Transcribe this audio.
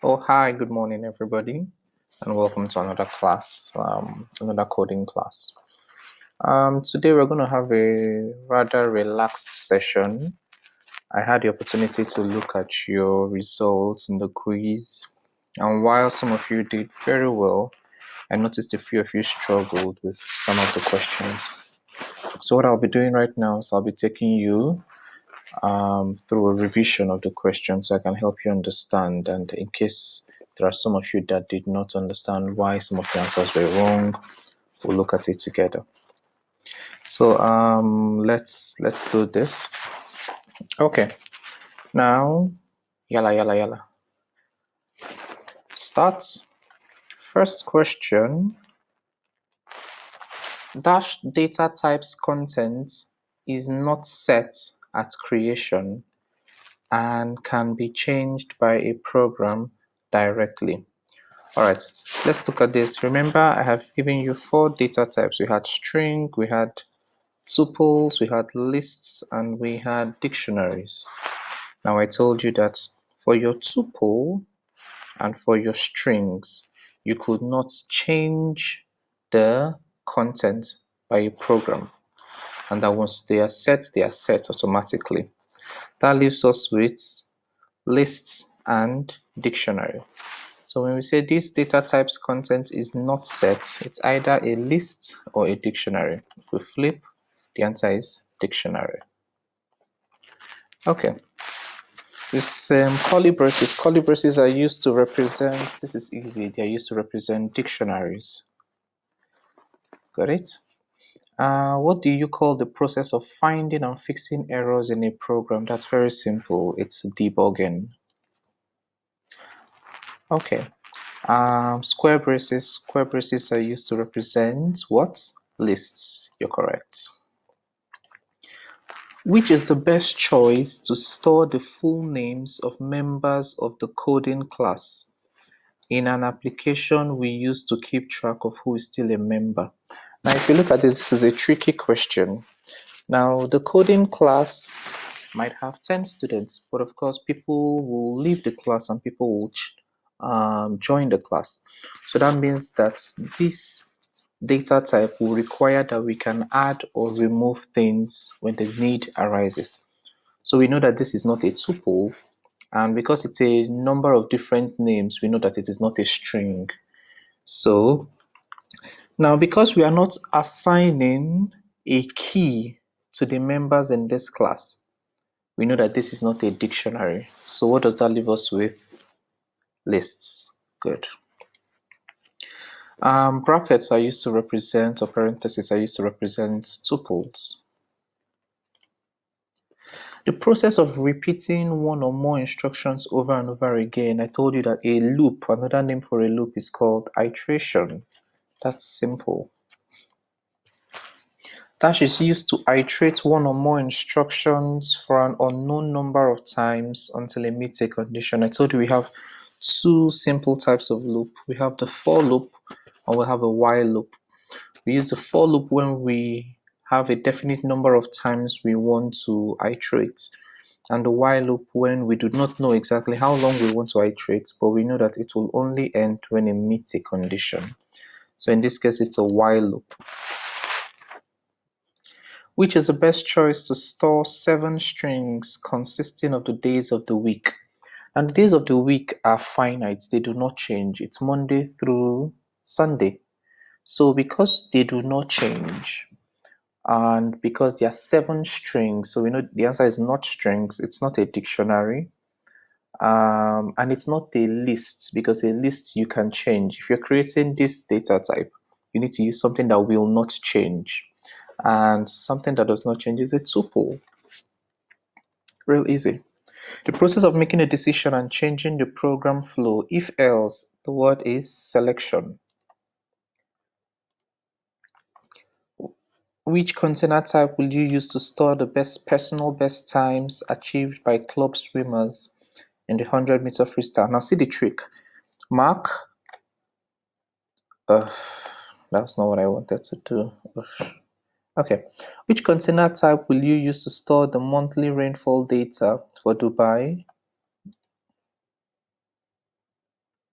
Oh, hi, good morning, everybody, and welcome to another class, another coding class. Today we're going to have a rather relaxed session. I had the opportunity to look at your results in the quiz, and while some of you did very well, I noticed a few of you struggled with some of the questions. So what I'll be doing right now is I'll be taking you through a revision of the question so I can help you understand. And in case there are some of you that did not understand why some of the answers were wrong, we'll look at it together. So let's do this. Okay. Now, yalla. Start. First question. Dash data types content is not set at creation and can be changed by a program directly. All right, let's look at this. Remember, I have given you 4 data types. We had string, we had tuples, we had lists, and we had dictionaries. Now, I told you that for your tuple and for your strings, you could not change the content by a program. And that once they are set automatically. That leaves us with lists and dictionary. So when we say this data types content is not set, it's either a list or a dictionary. If we flip, the answer is dictionary. Okay. This curly braces are used to represent, this is easy, they are used to represent dictionaries. Got it? What do you call the process of finding and fixing errors in a program? That's very simple. It's debugging. Okay. Square braces are used to represent what? Lists. You're correct. Which is the best choice to store the full names of members of the coding class in an application we use to keep track of who is still a member? Now, if you look at this is a tricky question. Now, the coding class might have 10 students, but of course, people will leave the class and people will join the class. So that means that this data type will require that we can add or remove things when the need arises. So we know that this is not a tuple, and because it's a number of different names, we know that it is not a string. So now, because we are not assigning a key to the members in this class, we know that this is not a dictionary. So what does that leave us with? Lists. Good. Brackets are used to represent, or parentheses are used to represent tuples. The process of repeating one or more instructions over and over again, I told you that a loop, another name for a loop is called iteration. That's simple. Dash is used to iterate one or more instructions for an unknown number of times until it meets a condition. I told you we have 2 simple types of loop. We have the for loop and we have a while loop. We use the for loop when we have a definite number of times we want to iterate, and the while loop when we do not know exactly how long we want to iterate, but we know that it will only end when it meets a condition. So in this case, it's a while loop. Which is the best choice to store 7 strings consisting of the days of the week? And the days of the week are finite, they do not change. It's Monday through Sunday. So because they do not change, and because there are 7 strings, so we know the answer is not strings, it's not a dictionary, and it's not a list, because a list you can change. If you're creating this data type, you need to use something that will not change. And something that does not change is a tuple. Real easy. The process of making a decision and changing the program flow, if else, the word is selection. Which container type will you use to store the personal best times achieved by club swimmers in the 100-meter freestyle? Now see the trick. Mark, that's not what I wanted to do. Okay, which container type will you use to store the monthly rainfall data for Dubai